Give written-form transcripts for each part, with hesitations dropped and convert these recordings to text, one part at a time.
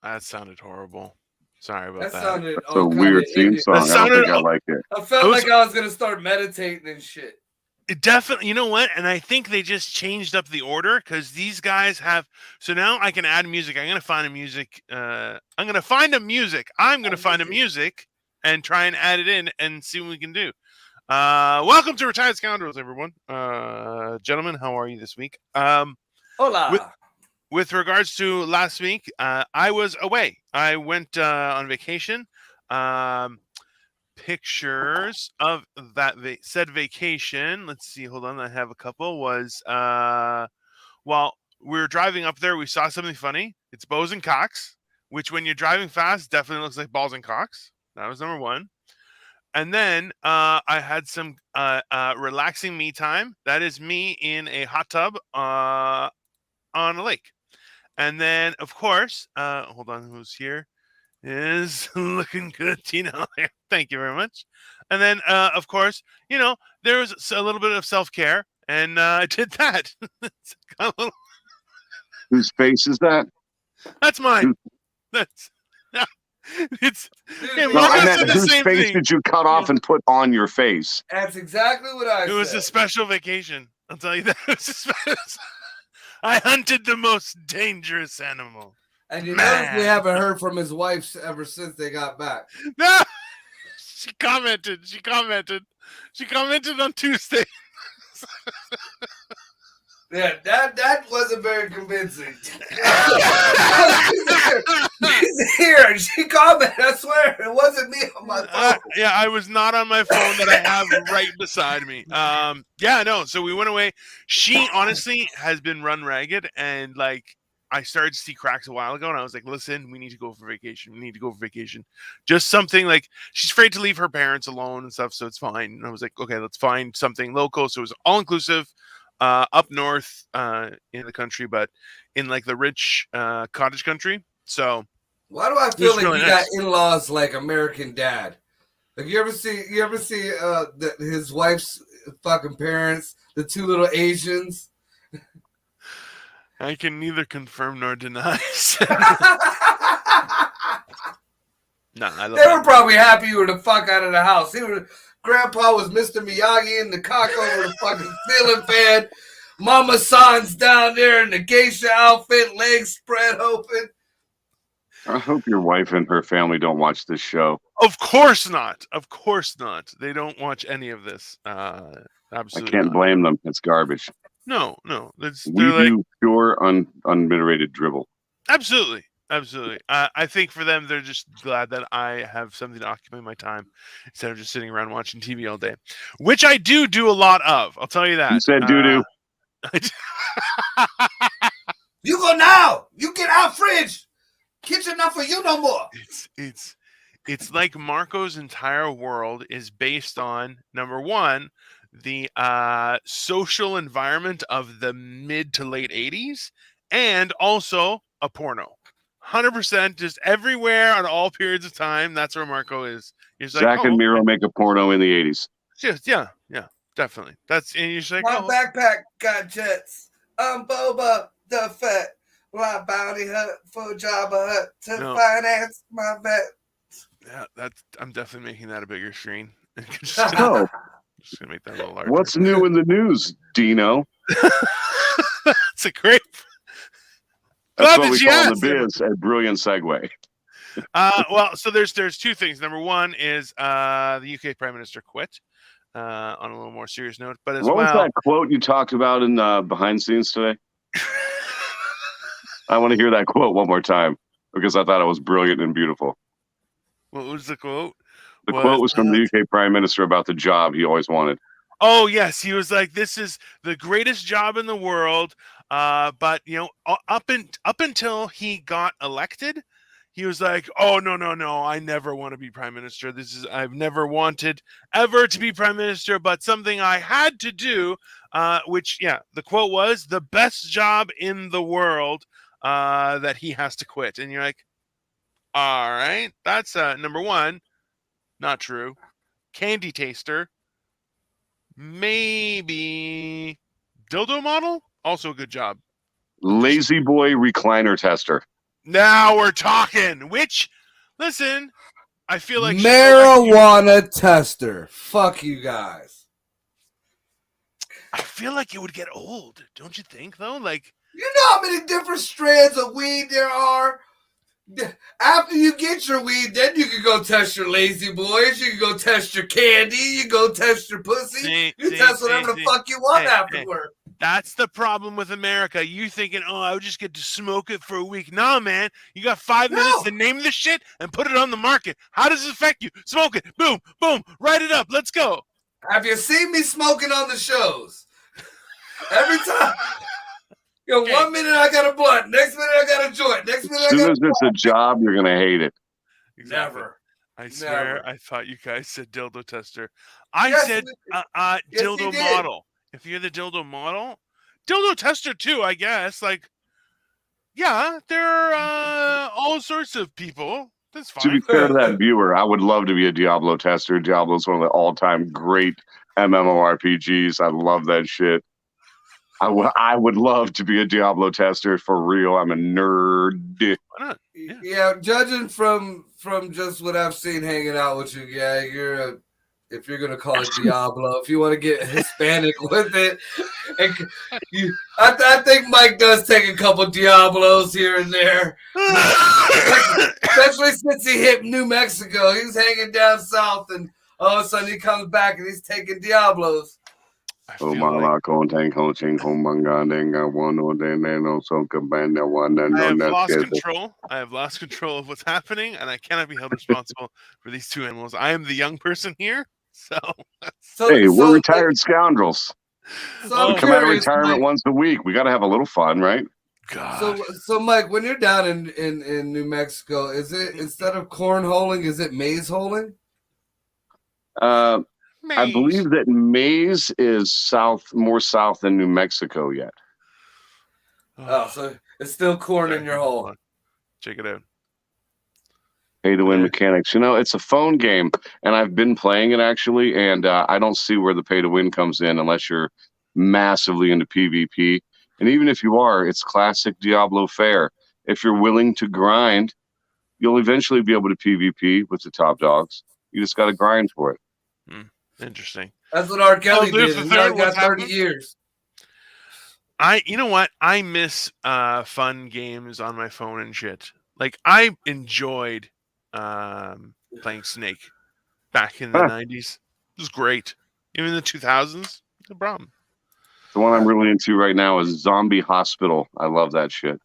That sounded horrible. Sorry about That that. sounded That's a weird theme song. I don't think I like it. I felt like I was gonna start meditating and shit. It definitely, you know what? And I think they just changed up the order because these guys have. So now I can add music. I'm gonna find a music. I'm gonna find a music and try and add it in and see what we can do. Welcome to Retired Scoundrels, everyone. Gentlemen, how are you this week? Hola. With regards to last week, I was away. I went on vacation. Pictures of that said vacation. Let's see. Hold on. I have a couple. Was while we were driving up there, we saw something funny. It's bows and cocks, which when you're driving fast, definitely looks like balls and cocks. That was number one. And then I had some relaxing me time. That is me in a hot tub on a lake. And then, of course, hold on, who's here? Is looking good, Tino. Thank you very much. And then, of course, there was a little bit of self-care, and I did that. Whose face is that? That's mine. That's it's. No, I meant whose face did you cut off and put on your face? That's exactly what I said. It was a special vacation. I'll tell you that. I hunted the most dangerous animal. And you notice we haven't heard from his wife ever since they got back. No, she commented on Tuesday. Yeah, that wasn't very convincing. Here, she commented. I swear, it wasn't me on my phone. Yeah, I was not on my phone that I have right beside me. Yeah, no. So we went away. She honestly has been run ragged, and I started to see cracks a while ago, and I was like, listen, we need to go for vacation. Just something like she's afraid to leave her parents alone and stuff, so it's fine. And I was like, okay, let's find something local. So it was all inclusive. Up north in the country, but in the rich cottage country. So why do I feel like really you got in-laws like American Dad? Like you ever see his wife's fucking parents, the two little Asians? I can neither confirm nor deny. No, they were probably happy you were the fuck out of the house. Grandpa was Mr. Miyagi in the cock over the fucking ceiling fan. Mama San's down there in the geisha outfit, legs spread open. I hope your wife and her family don't watch this show. Of course not. They don't watch any of this. Absolutely. I can't blame them. It's garbage. No. We do pure, unmitigated dribble. Absolutely. I think for them, they're just glad that I have something to occupy my time instead of just sitting around watching TV all day, which I do a lot of. I'll tell you that. You said doo-doo. You go now. You get out fridge. Kitchen not for you no more. It's like Marco's entire world is based on, number one, the social environment of the mid to late 80s, and also a porno. 100%, just everywhere on all periods of time. That's where Marco is. He's Zach and Miro make a porno in the 80s. Yeah, definitely. And you're like, my backpack got jets. I'm Boba the Fett. My bounty hunt for Jabba Hutt to finance my vet. Yeah, I'm definitely making that a bigger screen. Just gonna make that a little larger. What's new in the news, Dino? It's a great. That's what we call in the biz a brilliant segue. Well, so there's two things. Number one is the UK Prime Minister quit. On a little more serious note, but what was that quote you talked about in behind scenes today? I want to hear that quote one more time because I thought it was brilliant and beautiful. What was the quote? The quote was from the UK Prime Minister about the job he always wanted. Oh yes, he was like, "This is the greatest job in the world." But up until he got elected, he was like, "Oh no, I never want to be prime minister. I've never wanted ever to be prime minister, but something I had to do." Which, the quote was the best job in the world. that he has to quit. And you're like, all right, that's number one. Not true. Candy taster. Maybe dildo model. Also a good job. Lazy boy recliner tester. Now we're talking. Which, listen, I feel like marijuana tester. Fuck you guys. I feel like it would get old, don't you think? Though, like, you know how many different strands of weed there are. After you get your weed, then you can go test your lazy boys. You can go test your candy. You go test your pussy. You test whatever the fuck you want afterward. That's the problem with America. You thinking, oh, I would just get to smoke it for a week. No, man. You got 5 minutes to name the shit and put it on the market. How does it affect you? Smoke it. Boom, boom. Write it up. Let's go. Have you seen me smoking on the shows? Every time. Yo, 1 minute I got a blunt. Next minute I got a joint. Next minute I got a As soon as it's a job, you're going to hate it. Exactly. Never. I swear, I thought you guys said dildo tester. I said dildo model. If you're the dildo model, dildo tester too, I guess. Like, yeah, there are all sorts of people. That's fine. To be fair to that viewer, I would love to be a Diablo tester. Diablo is one of the all-time great MMORPGs. I love that shit. I would love to be a Diablo tester for real. I'm a nerd. Why not? Yeah, judging from just what I've seen hanging out with you, yeah, if you're gonna call it Diablo, if you want to get Hispanic with it, I think Mike does take a couple Diablos here and there, especially since he hit New Mexico. He was hanging down south, and all of a sudden he comes back and he's taking Diablos. I have lost control. I have lost control of what's happening, and I cannot be held responsible for these two animals. I am the young person here, so hey, we're retired scoundrels. So we come out of retirement once a week. We got to have a little fun, right? God. So Mike, when you're down in New Mexico, is it instead of cornholing, is it maze holing? I believe that Maze is more south than New Mexico yet. Oh, so it's still corn in your hole. Check it out. Pay to win mechanics. You know, it's a phone game, and I've been playing it actually, and I don't see where the pay to win comes in unless you're massively into PvP. And even if you are, it's classic Diablo fare. If you're willing to grind, you'll eventually be able to PvP with the top dogs. You just got to grind for it. Interesting. That's what R. Kelly did. He got 30 years. You know what? I miss fun games on my phone and shit. Like, I enjoyed playing Snake back in the 90s. It was great. Even in the 2000s, no problem. The one I'm really into right now is Zombie Hospital. I love that shit.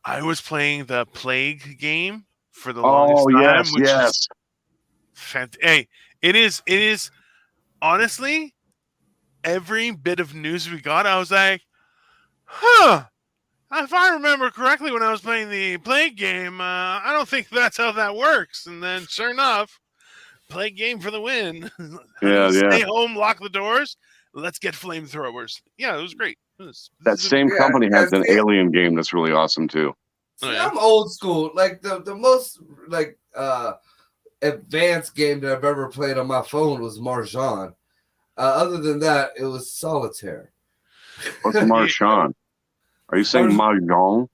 I was playing the Plague game for the longest time. Yes. Hey, it is honestly, every bit of news we got, I was like, huh, if I remember correctly when I was playing the Plague game, I don't think that's how that works. And then sure enough, Plague game for the win. Stay home, lock the doors, let's get flamethrowers. Yeah, it was great. That same company has an Alien game that's really awesome too. See, I'm old school. Like the most advanced game that I've ever played on my phone was Mahjong. Other than that, it was solitaire. What's Mahjong? Are you saying Mahjong?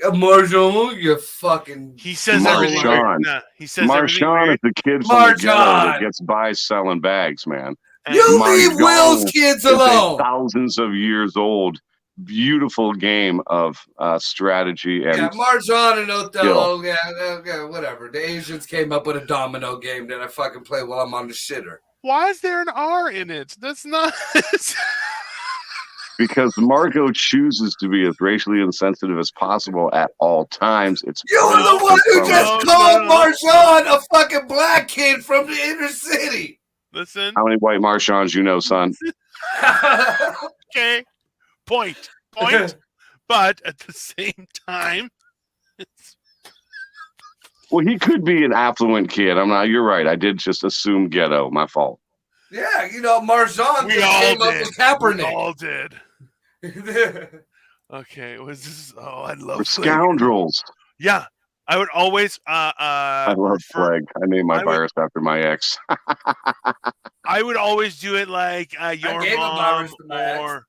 Mahjong, you fucking. He says everything. He says Mahjong is the kid from the ghetto that gets by selling bags, man. You leave Will's kids alone. Thousands of years old. Beautiful game of strategy and Mahjong and Othello, whatever. The Asians came up with a domino game that I fucking play while I'm on the shitter. Why is there an R in it? That's not. Because Margot chooses to be as racially insensitive as possible at all times. You were the one who just called Mahjong a fucking black kid from the inner city. Listen. How many white Mahjongs you know, son? Okay. Point. But at the same time, well, he could be an affluent kid. You're right. I did just assume ghetto. My fault. Yeah, Mahjong came up with Kaepernick. We all did. Okay, was this? Oh, I love Or Plague. Scoundrels. Yeah, I would always I love refer. Plague. I named my I would virus after my ex. I would always do it like I your gave a virus mom to my ex. or.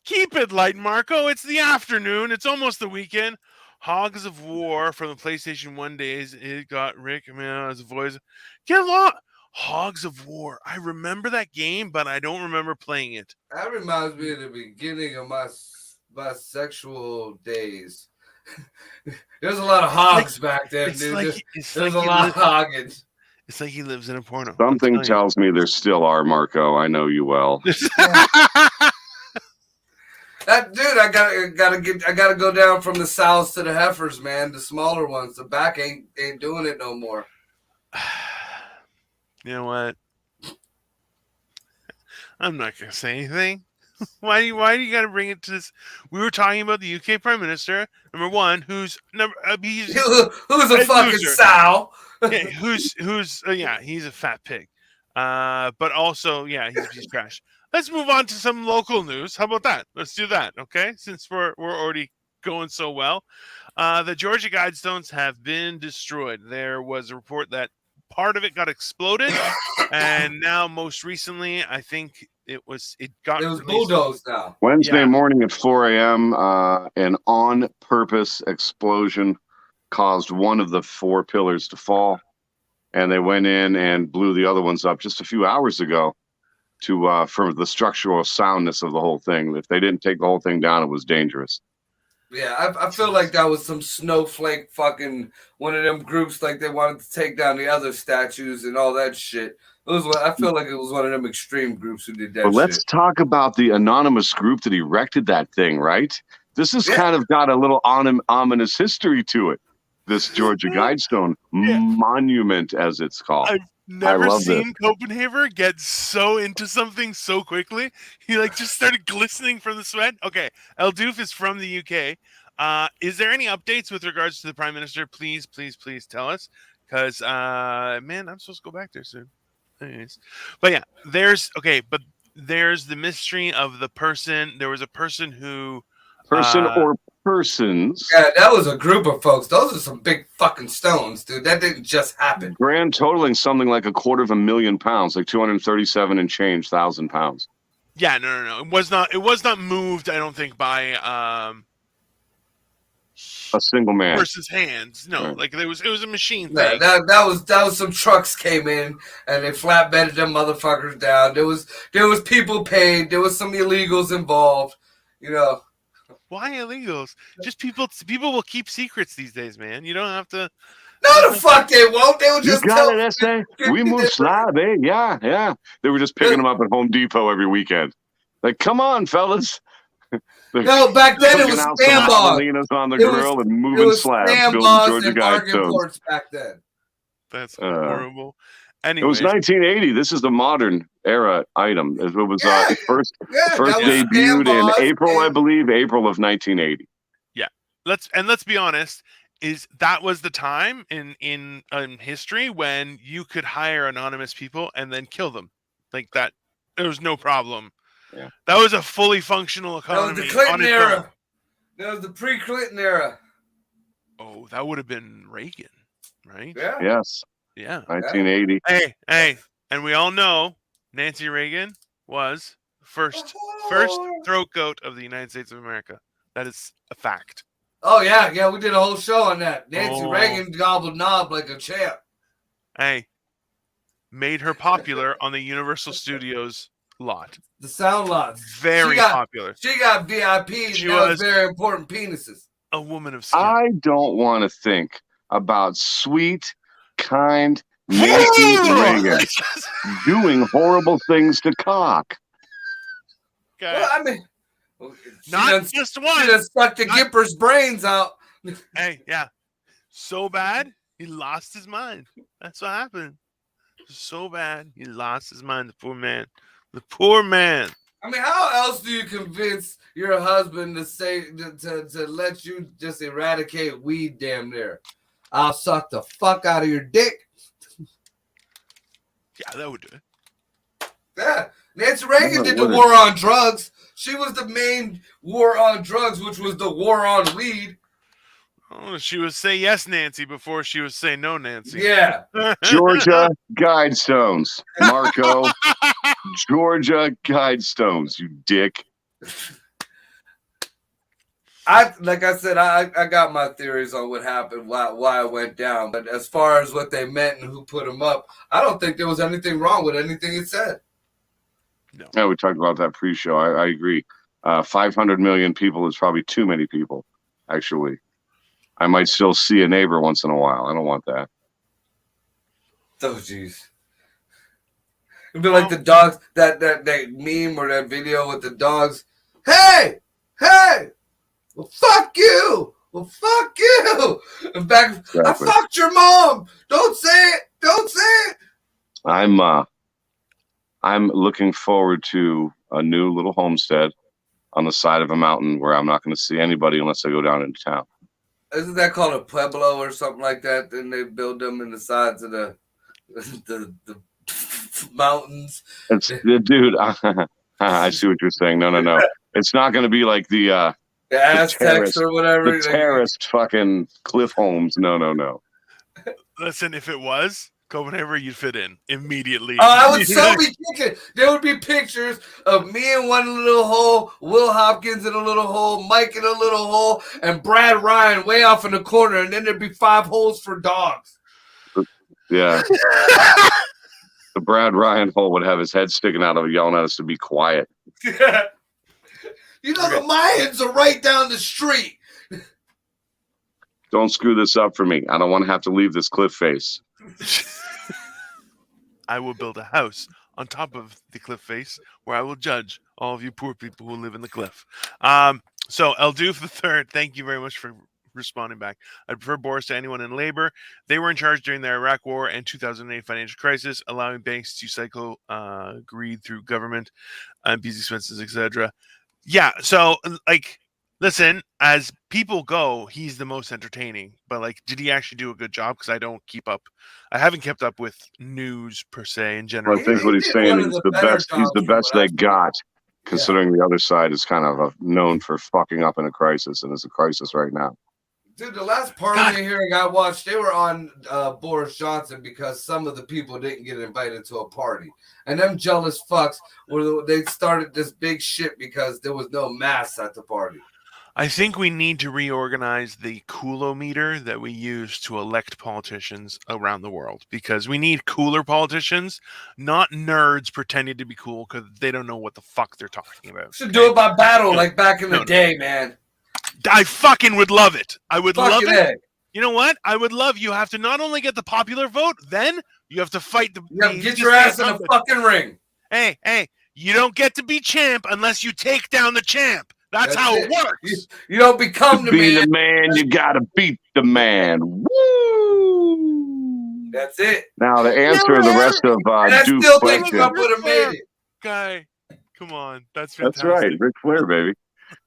Keep it light, Marco. It's the afternoon. It's almost the weekend. Hogs of War from the PlayStation 1 days. It got Rick man as a voice. Get along. Hogs of War. I remember that game, but I don't remember playing it. That reminds me of the beginning of my sexual days. There's a lot of hogs back then, It's dude. like There's a lot of hogging. It's like he lives in a porno. Something tells me there still are, Marco. I know you well. That dude, I gotta go down from the sows to the heifers, man. The smaller ones, the back ain't doing it no more. You know what? I'm not gonna say anything. Why do you gotta bring it to this? We were talking about the UK Prime Minister, number one, who's he's who's a fucking loser. sow. Yeah, he's a fat pig. But also, yeah, he's trash. Let's move on to some local news. How about that? Let's do that, okay? Since we're already going so well. The Georgia Guidestones have been destroyed. There was a report that part of it got exploded, and now most recently, I think it was bulldozed now. Wednesday morning at 4 a.m., an on-purpose explosion caused one of the 4 pillars to fall, and they went in and blew the other ones up just a few hours ago for the structural soundness of the whole thing. If they didn't take the whole thing down, it was dangerous. Yeah, I feel like that was some snowflake fucking one of them groups, like they wanted to take down the other statues and all that shit. I feel like it was one of them extreme groups who did that. But let's talk about the anonymous group that erected that thing, right? This has kind of got a little ominous history to it. This Georgia Guidestone monument, as it's called. I've never seen Copenhagen get so into something so quickly. He just started glistening from the sweat. Okay, El Doof is from the UK. Is there any updates with regards to the Prime Minister? Please, please, please tell us. Because, man, I'm supposed to go back there soon. Anyways. But yeah, there's the mystery of the person. There was a person who... or persons. Yeah, that was a group of folks. Those are some big fucking stones, dude. That didn't just happen. Grand totaling something like £250,000, like 237 and change thousand pounds. Yeah, no. It was not moved, I don't think, by a single man person's hands. No, right. It was a machine thing. That was some trucks came in and they flatbedded them motherfuckers down. There was people paid. There was some illegals involved. You know. Why illegals? Just people will keep secrets these days, man. You don't have to. No, the fuck they won't. They would just tell it, SA. We move slab, eh? Yeah. They were just picking them up at Home Depot every weekend. Like, come on, fellas. No, back then it was Sambas on the grill and moving slabs, building Georgia Guidestones. Back then. That's horrible. Anyways. It was 1980. This is the modern era item. It was first debuted in April, I believe, April of 1980. Yeah. Let's be honest. That was the time in history when you could hire anonymous people and then kill them like that. There was no problem. Yeah. That was a fully functional economy. That was the Clinton era. That was the pre-Clinton era. Oh, that would have been Reagan, right? Yeah. Yes. Yeah. 1980. Hey, and we all know Nancy Reagan was first throat goat of the United States of America. That is a fact. Oh yeah, we did a whole show on that. Nancy Reagan gobbled knob like a champ. Hey, made her popular on the Universal Studios lot. The sound lots. Very popular. She got VIP. She was very important penises. A woman of skill. I don't want to think about sweet, kind Nancy Reagan doing horrible things to cock. Okay. Well, I mean, just one. She just sucked the Gipper's brains out. Hey, yeah. So bad, he lost his mind. That's what happened. So bad, he lost his mind. The poor man. The poor man. I mean, how else do you convince your husband to let you just eradicate weed damn near? I'll suck the fuck out of your dick. Yeah, that would do it. Yeah. Nancy Reagan did the war on drugs. She was the main war on drugs, which was the war on weed. Oh, she would say yes, Nancy, before she would say no, Nancy. Yeah. Georgia Guidestones, Marco. Georgia Guidestones, you dick. Like I said, I got my theories on what happened, why it went down. But as far as what they meant and who put them up, I don't think there was anything wrong with anything it said. No. Yeah, we talked about that pre-show. I agree. 500 million people is probably too many people, actually. I might still see a neighbor once in a while. I don't want that. Oh, jeez. It'd be like the dogs, that meme or that video with the dogs. Hey! Well, fuck you! Well, fuck you! And back, exactly. I fucked your mom! Don't say it! Don't say it! I'm looking forward to a new little homestead on the side of a mountain where I'm not going to see anybody unless I go down into town. Isn't that called a pueblo or something like that? Then they build them in the sides of the mountains. Dude, I see what you're saying. No. It's not going to be like the Aztecs or whatever. The terraced fucking cliff homes. No. Listen, if it was, go whenever you'd fit in immediately. Oh, I would so be kicking. There would be pictures of me in one little hole, Will Hopkins in a little hole, Mike in a little hole, and Brad Ryan way off in the corner, and then there'd be 5 holes for dogs. Yeah. The Brad Ryan hole would have his head sticking out of it, yelling at us to be quiet. You know, the Mayans are right down the street. Don't screw this up for me. I don't want to have to leave this cliff face. I will build a house on top of the cliff face where I will judge all of you poor people who live in the cliff. So El Doof III, thank you very much for responding back. I prefer Boris to anyone in labor. They were in charge during the Iraq War and 2008 financial crisis, allowing banks to cycle greed through government, these expenses, etc. Yeah, so like, listen, as people go, he's the most entertaining. But like, did he actually do a good job? Because I don't keep up. I haven't kept up with news per se in general. Well, I think what he's saying is the best. He's the best they got, considering the other side is kind of known for fucking up in a crisis, and it's a crisis right now. Dude, the last party hearing I watched, they were on Boris Johnson because some of the people didn't get invited to a party. And them jealous fucks, they started this big shit because there was no mass at the party. I think we need to reorganize the coolometer that we use to elect politicians around the world, because we need cooler politicians, not nerds pretending to be cool because they don't know what the fuck they're talking about. Should do it by battle like back in the day, man. I fucking would love it. I would love it. Egg. You know what? I would love. You have to not only get the popular vote, then you have to fight the. Get your ass in a fucking ring. Hey, you don't get to be champ unless you take down the champ. That's how it works. You don't become the man. Be the man, you gotta beat the man. Woo! That's it. Now to answer the rest of Duke's question. Would have made it. Guy, come on, that's fantastic. That's right, Ric Flair, baby.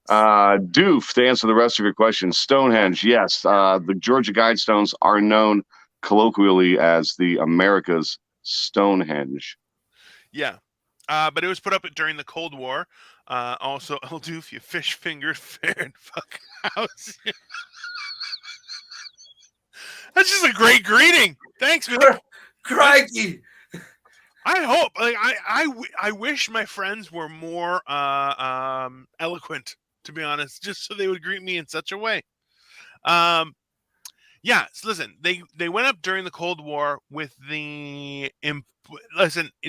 Doof, to answer the rest of your question, Stonehenge, yes. The Georgia Guidestones are known colloquially as the America's Stonehenge. Yeah. But it was put up during the Cold War. Also, El Doof, you fish fingered fair and fuck house. That's just a great greeting. Thanks, man. Crikey. I hope. Like, I wish my friends were more eloquent, to be honest, just so they would greet me in such a way. Yeah, so listen, they went up during the Cold War with the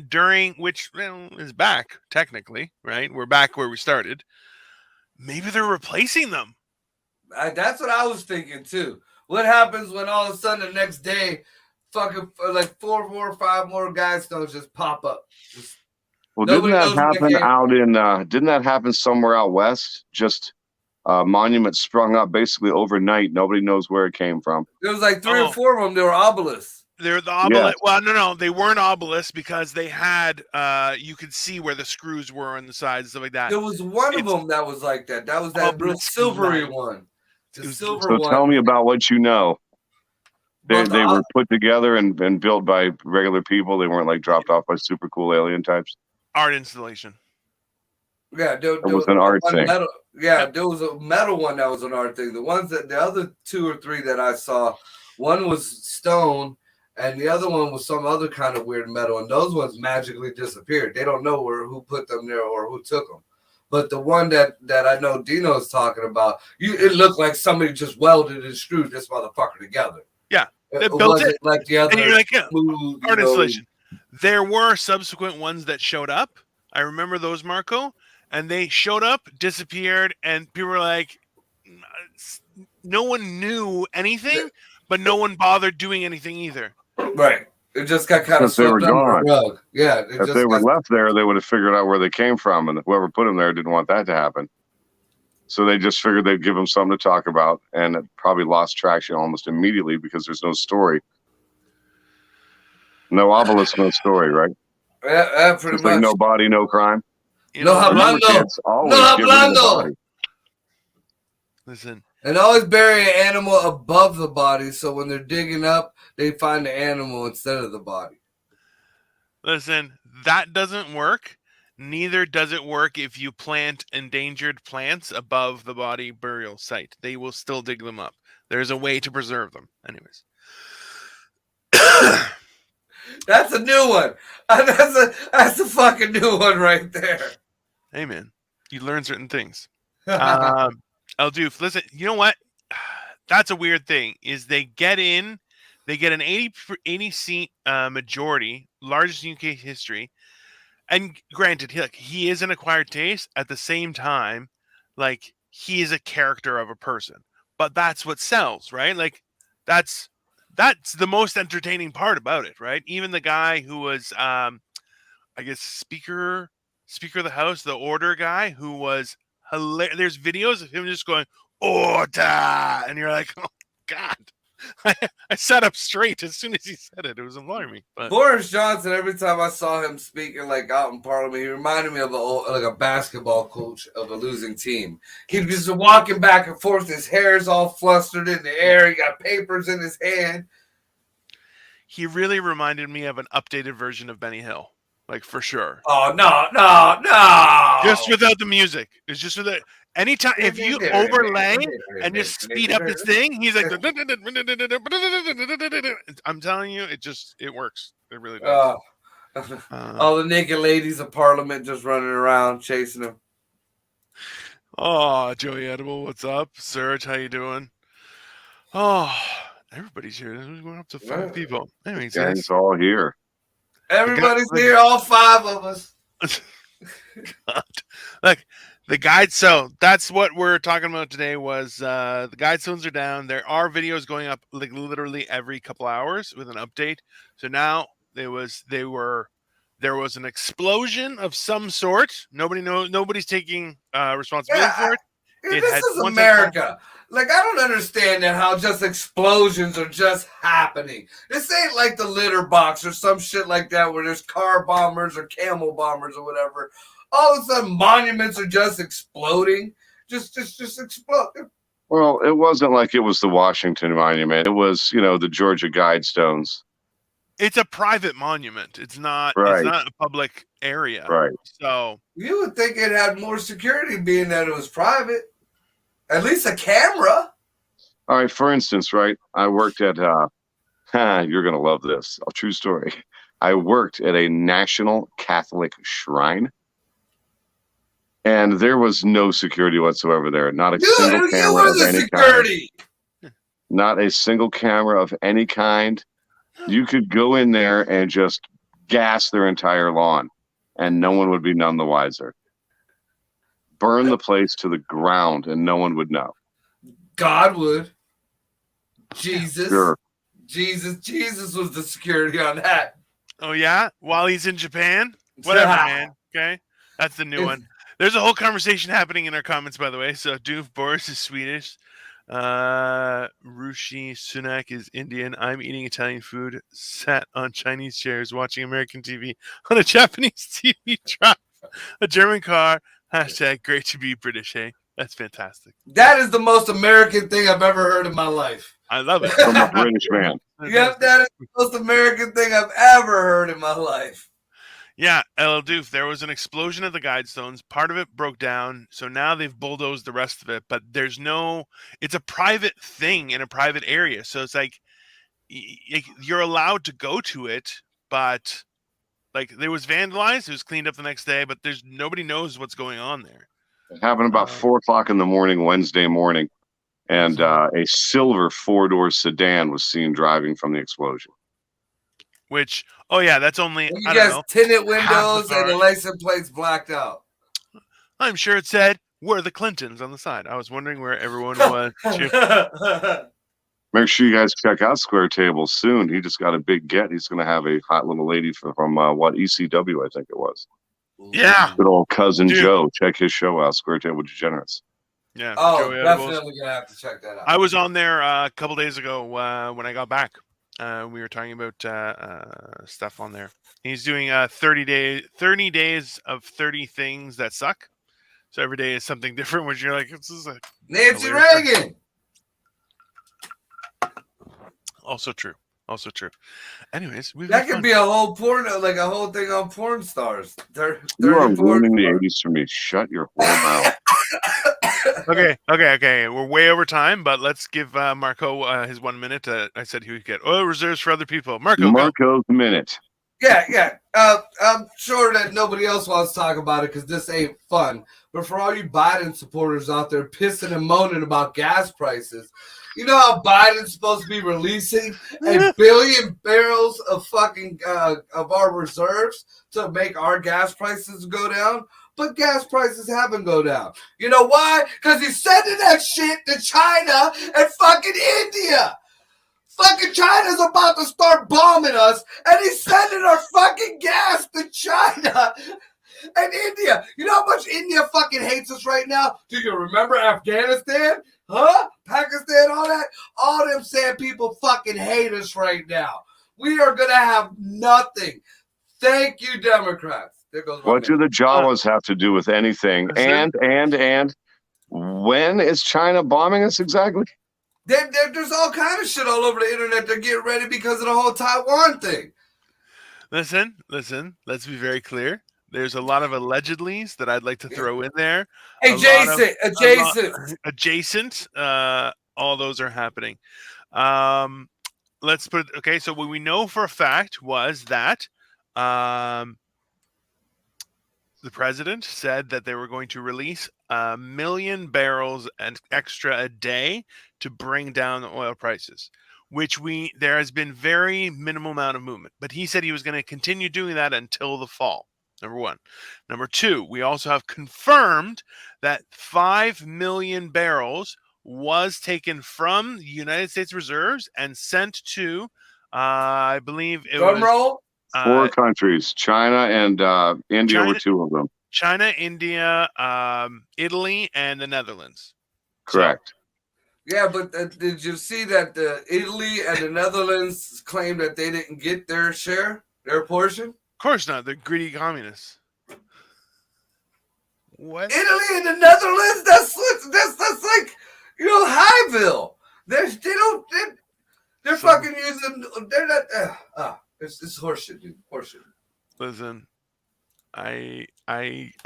during which is back technically, right? We're back where we started. Maybe they're replacing them. That's what I was thinking too. What happens when all of a sudden the next day, fucking like 4 or 5 more Guidestones just pop up? Well, didn't that happen out in? Didn't that happen somewhere out west? Just monument sprung up basically overnight. Nobody knows where it came from. There was like 3 or 4 of them. They were obelisks. They're the obelisk. Yeah. Well, no, they weren't obelisks because they had. You could see where the screws were on the sides and stuff like that. There was one of them that was like that. That was that real silvery one. The silver one. So tell me about what you know. They were put together and built by regular people. They weren't like dropped off by super cool alien types. art installation. Yeah, It was an art thing. Metal, yeah, there was a metal one that was an art thing. The other 2 or 3 that I saw, one was stone, and the other one was some other kind of weird metal, and those ones magically disappeared. They don't know who put them there or who took them. But the one that I know Dino's talking about, it looked like somebody just welded and screwed this motherfucker together. Yeah, they built it like the other. And you're like, yeah, smooth, art installation. There were subsequent ones that showed up. I remember those, Marco, and they showed up, disappeared, and people were like, no one knew anything, but no one bothered doing anything either. Right. It just got kind of swept under the rug. Yeah. If they were left there, they would have figured out where they came from, and whoever put them there didn't want that to happen. So they just figured they'd give them something to talk about, and it probably lost traction almost immediately because there's no story. No obelisk, no story, right? Yeah, pretty it's much. Like no body, no crime. No hablando. No hablando. Listen. And always bury an animal above the body, so when they're digging up, they find the animal instead of the body. Listen, that doesn't work. Neither does it work if you plant endangered plants above the body burial site. They will still dig them up. There's a way to preserve them. Anyways. That's a new one. That's a fucking new one right there. Hey, man. You learn certain things. Doof, listen, you know what? That's a weird thing, is they get an 80 seat majority, largest in UK history. And granted, he is an acquired taste. At the same time, like, he is a character of a person. But that's what sells, right? Like, that's the most entertaining part about it, right? Even the guy who was, I guess, Speaker of the House, the Order guy, who was hilarious. There's videos of him just going, "Order," and you're like, "Oh God!" I sat up straight as soon as he said it. It was alarming. But Boris Johnson, every time I saw him speaking like out in Parliament, he reminded me of a basketball coach of a losing team. He was just walking back and forth. His hair's all flustered in the air. He got papers in his hand. He really reminded me of an updated version of Benny Hill, like, for sure. Oh no! Just without the music. It's just without. Anytime if you overlay and just speed up his thing, he's like, I'm telling you, it works. It really does. All the naked ladies of Parliament just running around chasing him. Oh, Joey Edible, what's up? Serge, how you doing? Oh, everybody's here. We're going up to 5 people. Anyways, gang's all here. Everybody's here, all 5 of us. God. Look, the guide. So that's what we're talking about today. Was the Guidestones are down. There are videos going up like literally every couple hours with an update. So now there was an explosion of some sort. Nobody's taking responsibility for it. This is America. Like, I don't understand that how just explosions are just happening. This ain't like the litter box or some shit like that where there's car bombers or camel bombers or whatever. All of a sudden, monuments are just exploding. Just explode. Well, it wasn't like it was the Washington Monument. It was, the Georgia Guidestones. It's a private monument. It's not. Right. It's not a public area. Right. So you would think it had more security, being that it was private. At least a camera. All right. For instance, right, I worked at. You're gonna love this. A true story. I worked at a national Catholic shrine. And there was no security whatsoever there. Not a single camera of any kind. Not a single camera of any kind. You could go in there and just gas their entire lawn, and no one would be none the wiser. Burn the place to the ground, and no one would know. God would. Jesus. Sure. Jesus was the security on that. Oh, yeah? While he's in Japan? Whatever, man. Okay? That's the new one. There's a whole conversation happening in our comments, by the way. So, Doof Boris is Swedish. Rishi Sunak is Indian. I'm eating Italian food, sat on Chinese chairs, watching American TV on a Japanese TV drive. A German car. # great to be British, hey? That's fantastic. That is the most American thing I've ever heard in my life. I love it. From a British man. Yep, that is the most American thing I've ever heard in my life. Yeah, El Doof, there was an explosion at the Guidestones. Part of it broke down, so now they've bulldozed the rest of it. But there's no, it's a private thing in a private area, so it's like you're allowed to go to it, but like it was vandalized, it was cleaned up the next day, but there's nobody knows what's going on there. It happened about 4:00 in the morning, Wednesday morning, and a silver 4-door sedan was seen driving from the explosion. Which, oh yeah, that's only You I don't guys know. tinted half windows the and the car. license plates blacked out. I'm sure it said "We're the Clintons" on the side. I was wondering where everyone was. Make sure you guys check out Square Table soon. He just got a big get. He's going to have a hot little lady from what, ECW, I think it was. Yeah. Good old cousin Dude. Joe. Check his show out, Square Table Degenerates. Yeah. Oh, Joey Edibles. definitely gonna have to check that out. I was on there a couple days ago when I got back. We were talking about stuff on there. He's doing 30 days of 30 things that suck. So every day is something different, which you're like, this is a Nancy hilarious. Reagan. Also true. Anyways, That could be a whole porn, like a whole thing on porn stars. You are ruining the 80s for me. Shut your whole mouth. Okay. We're way over time, but let's give Marco his 1 minute. I said he would get oil reserves for other people. Marco's minute. Yeah. I'm sure that nobody else wants to talk about it because this ain't fun. But for all you Biden supporters out there pissing and moaning about gas prices, you know how Biden's supposed to be releasing a billion barrels of fucking of our reserves to make our gas prices go down? But gas prices haven't go down. You know why? Because he's sending that shit to China and fucking India. Fucking China's about to start bombing us, and he's sending our fucking gas to China and India. You know how much India fucking hates us right now? Do you remember Afghanistan? Huh? Pakistan, all that? All them sad people fucking hate us right now. We are going to have nothing. Thank you, Democrats. There goes what do the Jawas have to do with anything? And when is China bombing us exactly? There's all kind of shit all over the internet. They're getting ready because of the whole Taiwan thing. Listen. Let's be very clear. There's a lot of allegedlys that I'd like to throw in there. Adjacent. All those are happening. Let's put it. Okay, so what we know for a fact was that the president said that they were going to release 1 million barrels and extra a day to bring down the oil prices, which there has been very minimal amount of movement. But he said he was going to continue doing that until the fall. Number one. Number two, we also have confirmed that 5 million barrels was taken from the United States reserves and sent to, I believe it was 4 countries. China and India were 2 of them. China, India, Italy, and the Netherlands. Correct. Yeah, but did you see that Italy and the Netherlands claimed that they didn't get their share, their portion? Of course not. They're greedy communists. What? Italy and the Netherlands? That's like, you know, Highville. They're fucking using. They're not. It's horseshit, dude. Horseshit. Listen, I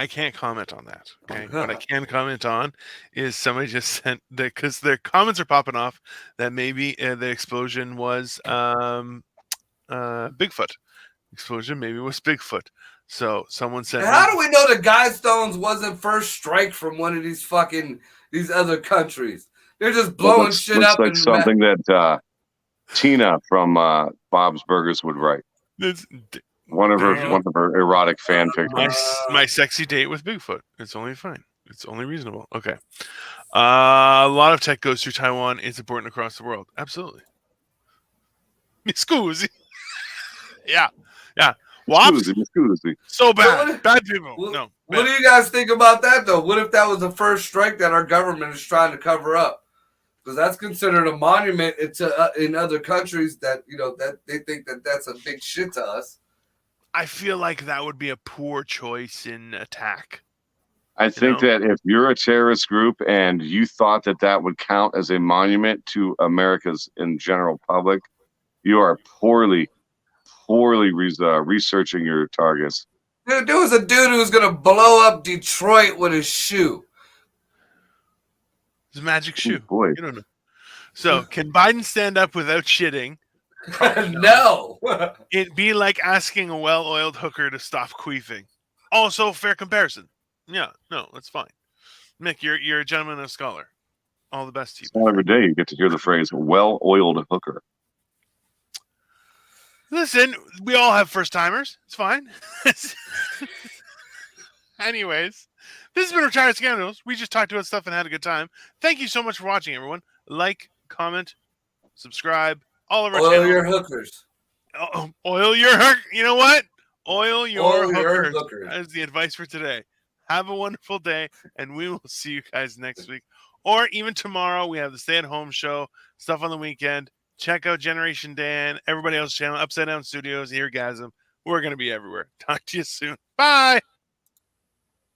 can't comment on that. Okay, what I can comment on is somebody just sent because their comments are popping off that maybe the explosion was Bigfoot. Explosion maybe was Bigfoot. So someone said, "How do we know the Guidestones wasn't first strike from one of these other countries? They're just blowing shit up." Looks like something that Tina from Bob's Burgers would write. One of her erotic fan pictures. My sexy date with Bigfoot. It's only fine. It's only reasonable. Okay. A lot of tech goes through Taiwan. It's important across the world. Absolutely. Scusi. Yeah. Wops? Scusi. So bad. Bad people. No. What do you guys think about that, though? What if that was the first strike that our government is trying to cover up? Because that's considered a monument in other countries that, you know, that they think that that's a big shit to us. I feel like that would be a poor choice in attack. I think that if you're a terrorist group and you thought that would count as a monument to America's in general public, you are poorly researching your targets. Dude, there was a dude who was gonna blow up Detroit with his shoe. It's a magic shoe. boy. You don't know. So, can Biden stand up without shitting? Probably not. No. It'd be like asking a well-oiled hooker to stop queefing. Also, fair comparison. Yeah, no, that's fine. Mick, you're a gentleman and a scholar. All the best to you. It's not every day you get to hear the phrase "well-oiled hooker." Listen, we all have first timers. It's fine. Anyways, this has been Retired Scoundrels. We just talked about stuff and had a good time. Thank you so much for watching, everyone. Like, comment, subscribe. All of our Oil channels. your hookers. Oil your hook. You know what? Oil your Your hookers. hookers. That is the advice for today. Have a wonderful day, and we will see you guys next week. Or even tomorrow, we have the stay-at-home show, stuff on the weekend. Check out Generation Dan, everybody else's channel, Upside Down Studios, Eargasm. We're going to be everywhere. Talk to you soon. Bye.